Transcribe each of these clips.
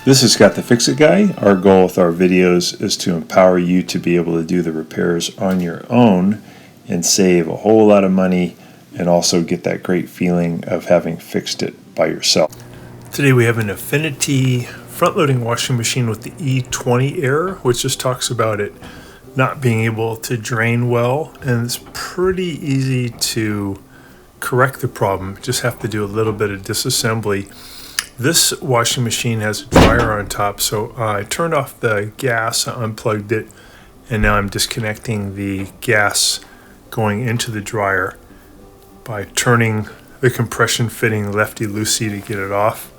This is Scott the Fix-It Guy. Our goal with our videos is to empower you to be able to do the repairs on your own and save a whole lot of money and also get that great feeling of having fixed it by yourself. Today we have an Affinity front-loading washing machine with the E20 error, which just talks about it not being able to drain well, and it's pretty easy to correct the problem. Just have to do a little bit of disassembly. This washing machine has a dryer on top, so I turned off the gas, I unplugged it, and now I'm disconnecting the gas going into the dryer by turning the compression fitting lefty-loosey to get it off.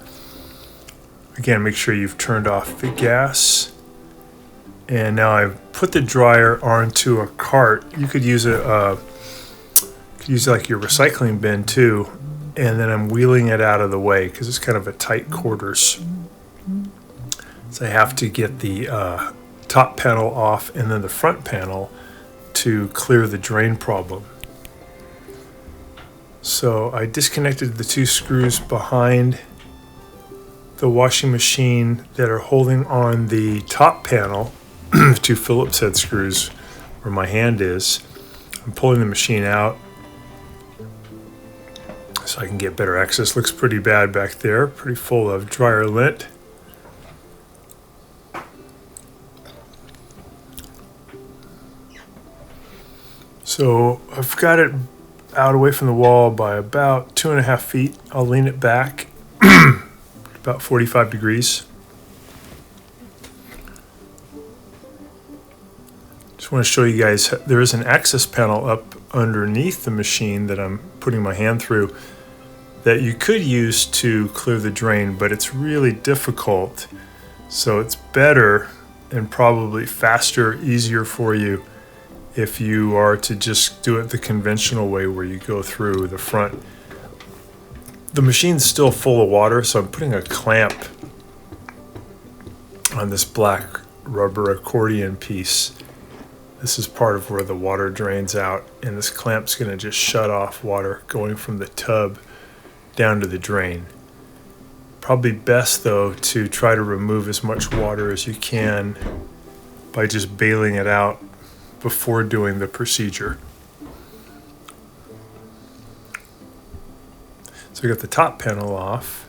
Again, make sure you've turned off the gas. And now I've put the dryer onto a cart. You could use like your recycling bin too. And then I'm wheeling it out of the way because it's kind of a tight quarters. So I have to get the top panel off and then the front panel to clear the drain problem. So I disconnected the two screws behind the washing machine that are holding on the top panel, two Phillips head screws where my hand is. I'm pulling the machine out so I can get better access. Looks pretty bad back there, pretty full of dryer lint. So I've got it out away from the wall by about 2.5 feet. I'll lean it back about 45 degrees. Just want to show you guys, there is an access panel up underneath the machine that I'm putting my hand through that you could use to clear the drain, but it's really difficult. So it's better and probably faster, easier for you if you are to just do it the conventional way where you go through the front. The machine's still full of water, so I'm putting a clamp on this black rubber accordion piece. This is part of where the water drains out, and this clamp's going to just shut off water going from the tub down to the drain. Probably best though to try to remove as much water as you can by just bailing it out before doing the procedure. So we got the top panel off,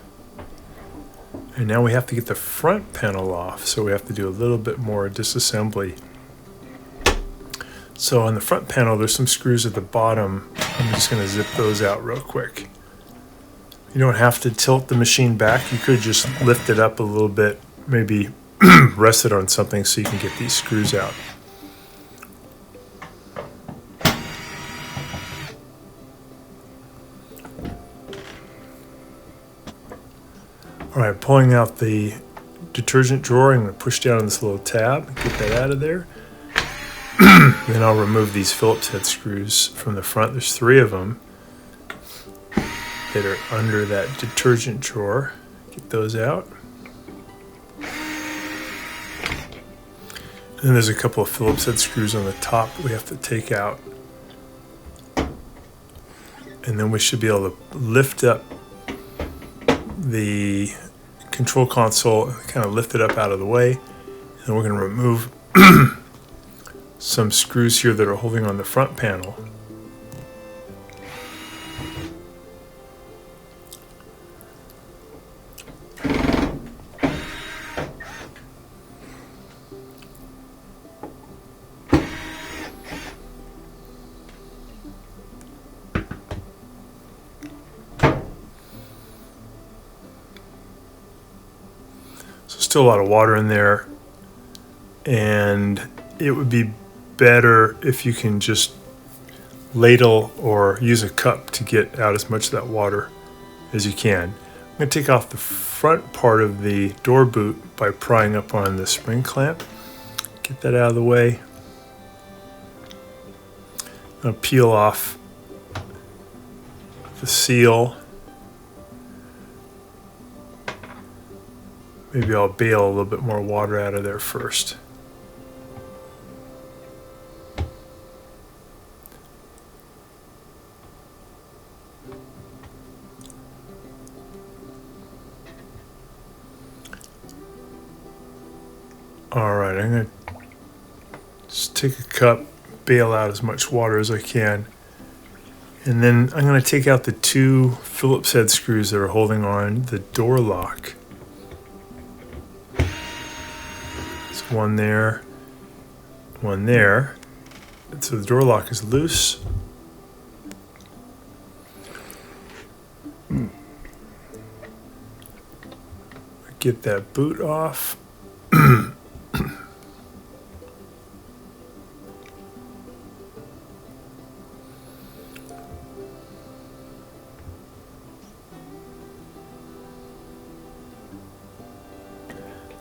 and now we have to get the front panel off, so we have to do a little bit more disassembly. So on the front panel there's some screws at the bottom. I'm just going to zip those out real quick. You don't have to tilt the machine back. You could just lift it up a little bit, maybe rest it on something so you can get these screws out. All right, pulling out the detergent drawer, I'm going to push down on this little tab, get that out of there. Then I'll remove these Phillips head screws from the front. There's 3 of them that are under that detergent drawer. Get those out. And then there's a couple of Phillips head screws on the top we have to take out. And then we should be able to lift up the control console, kind of lift it up out of the way. And we're going to remove some screws here that are holding on the front panel. So still a lot of water in there, and it would be better if you can just ladle or use a cup to get out as much of that water as you can. I'm going to take off the front part of the door boot by prying up on the spring clamp. Get that out of the way. I'm going to peel off the seal. Maybe I'll bail a little bit more water out of there first. All right, I'm going to just take a cup, bail out as much water as I can. And then I'm going to take out the 2 Phillips head screws that are holding on the door lock. There's one there, one there. And so the door lock is loose. Get that boot off.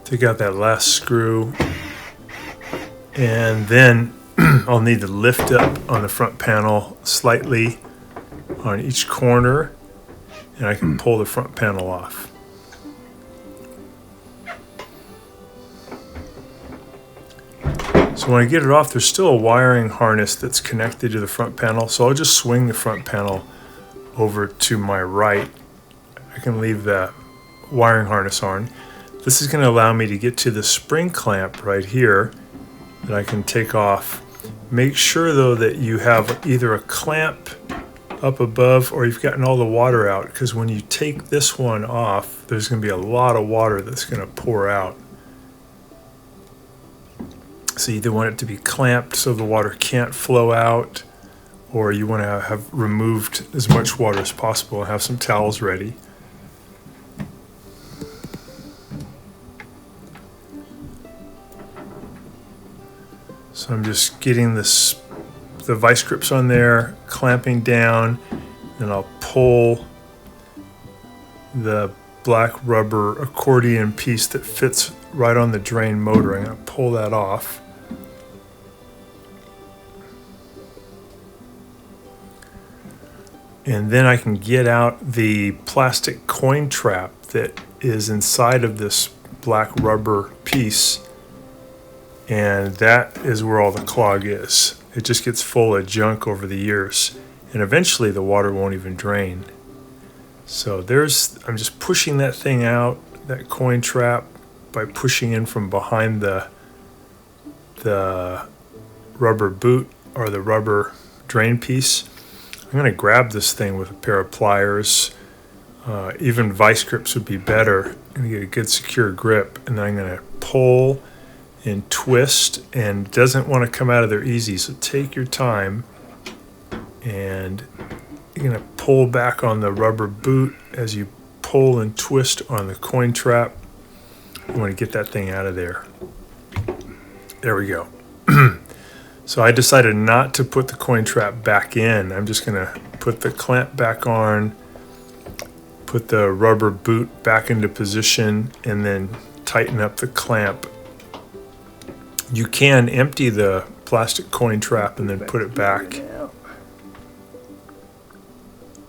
Take out that last screw, and then I'll need to lift up on the front panel slightly on each corner, and I can pull the front panel off. So when I get it off, there's still a wiring harness that's connected to the front panel, so I'll just swing the front panel over to my right. I can leave that wiring harness on. This is going to allow me to get to the spring clamp right here that I can take off. Make sure though that you have either a clamp up above or you've gotten all the water out, because when you take this one off, there's going to be a lot of water that's going to pour out. So you either want it to be clamped so the water can't flow out, or you want to have removed as much water as possible and have some towels ready. So I'm just getting the vice grips on there, clamping down, and I'll pull the black rubber accordion piece that fits right on the drain motor. I'm going to pull that off. And then I can get out the plastic coin trap that is inside of this black rubber piece. And that is where all the clog is. It just gets full of junk over the years. And eventually the water won't even drain. So I'm just pushing that thing out, that coin trap, by pushing in from behind the rubber boot or the rubber drain piece. I'm going to grab this thing with a pair of pliers. Even vice grips would be better. I'm going to get a good secure grip, and then I'm going to pull and twist, and it doesn't want to come out of there easy, so take your time, and you're going to pull back on the rubber boot as you pull and twist on the coin trap. You want to get that thing out of there. There we go. So I decided not to put the coin trap back in. I'm just going to put the clamp back on, put the rubber boot back into position, and then tighten up the clamp. You can empty the plastic coin trap and then put it back.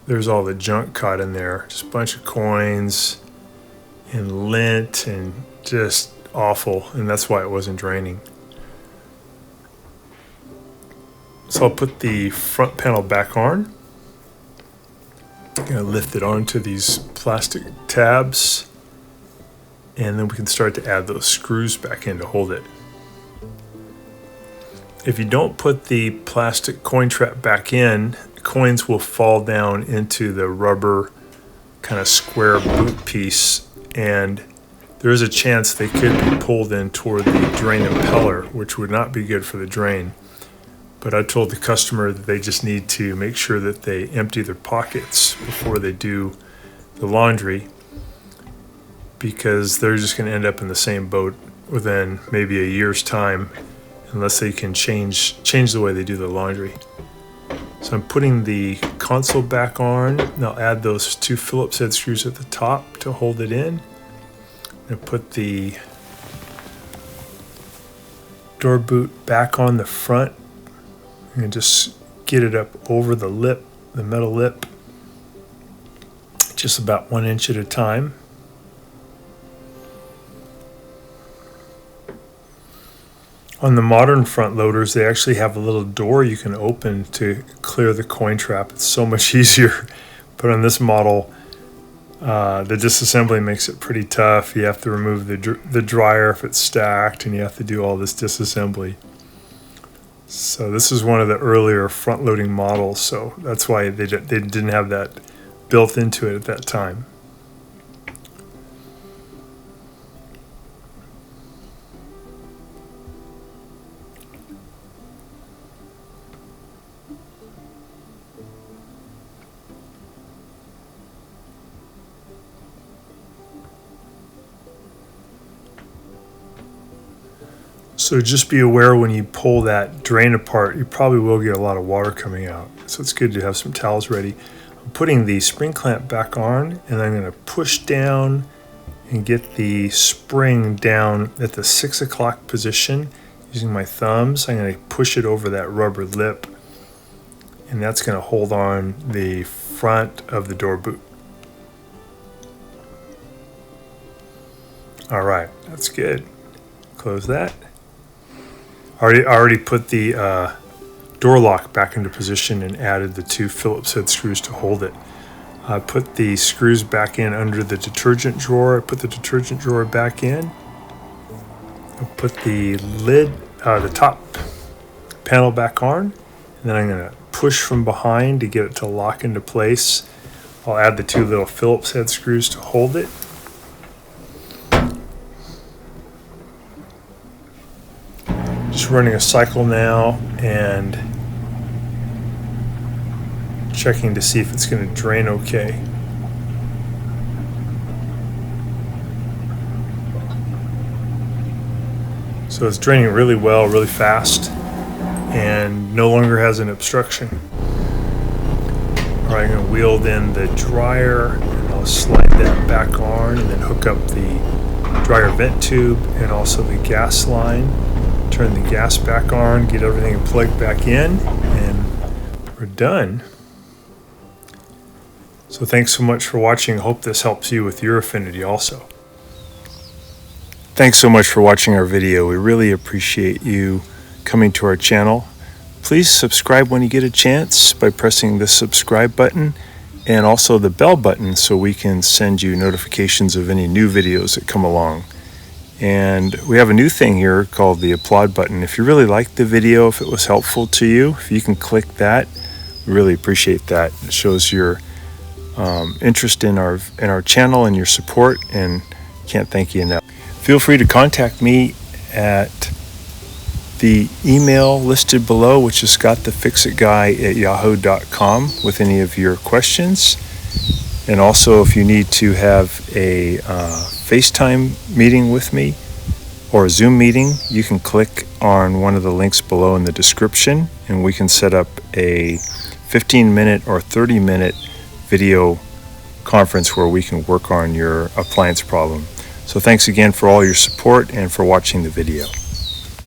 There's all the junk caught in there. Just a bunch of coins and lint and just awful. And that's why it wasn't draining. So I'll put the front panel back on. I'm going to lift it onto these plastic tabs. And then we can start to add those screws back in to hold it. If you don't put the plastic coin trap back in, coins will fall down into the rubber kind of square boot piece, and there is a chance they could be pulled in toward the drain impeller, which would not be good for the drain. But I told the customer that they just need to make sure that they empty their pockets before they do the laundry, because they're just going to end up in the same boat within maybe a year's time, unless they can change the way they do the laundry. So I'm putting the console back on, and I'll add those 2 Phillips head screws at the top to hold it in. And put the door boot back on the front, and just get it up over the lip, the metal lip, just about 1 inch at a time. On the modern front loaders, they actually have a little door you can open to clear the coin trap. It's so much easier. But on this model, The disassembly makes it pretty tough. You have to remove the dryer if it's stacked, and you have to do all this disassembly. So this is one of the earlier front-loading models, so that's why they didn't have that built into it at that time. So just be aware when you pull that drain apart, you probably will get a lot of water coming out. So it's good to have some towels ready. I'm putting the spring clamp back on, and I'm going to push down and get the spring down at the 6 o'clock position using my thumbs. I'm going to push it over that rubber lip, and that's going to hold on the front of the door boot. All right, that's good. Close that. I already put the door lock back into position and added the 2 Phillips head screws to hold it. I put the screws back in under the detergent drawer. I put the detergent drawer back in. I put the lid, the top panel back on, and then I'm going to push from behind to get it to lock into place. I'll add the 2 little Phillips head screws to hold it. Just running a cycle now and checking to see if it's going to drain okay. So it's draining really well, really fast, and no longer has an obstruction. All right, I'm going to wheel in the dryer, and I'll slide that back on and then hook up the dryer vent tube and also the gas line. Turn the gas back on, get everything plugged back in, and we're done. So thanks so much for watching. I hope this helps you with your Affinity also. Thanks so much for watching our video. We really appreciate you coming to our channel. Please subscribe when you get a chance by pressing the subscribe button and also the bell button so we can send you notifications of any new videos that come along. And we have a new thing here called the applaud button. If you really liked the video, if it was helpful to you, if you can click that, we really appreciate that. It shows your interest in our channel and your support, and can't thank you enough. Feel free to contact me at the email listed below, which is scottthefixitguy@yahoo.com, with any of your questions. And also, if you need to have a FaceTime meeting with me or a Zoom meeting, you can click on one of the links below in the description, and we can set up a 15-minute or 30-minute video conference where we can work on your appliance problem. So thanks again for all your support and for watching the video.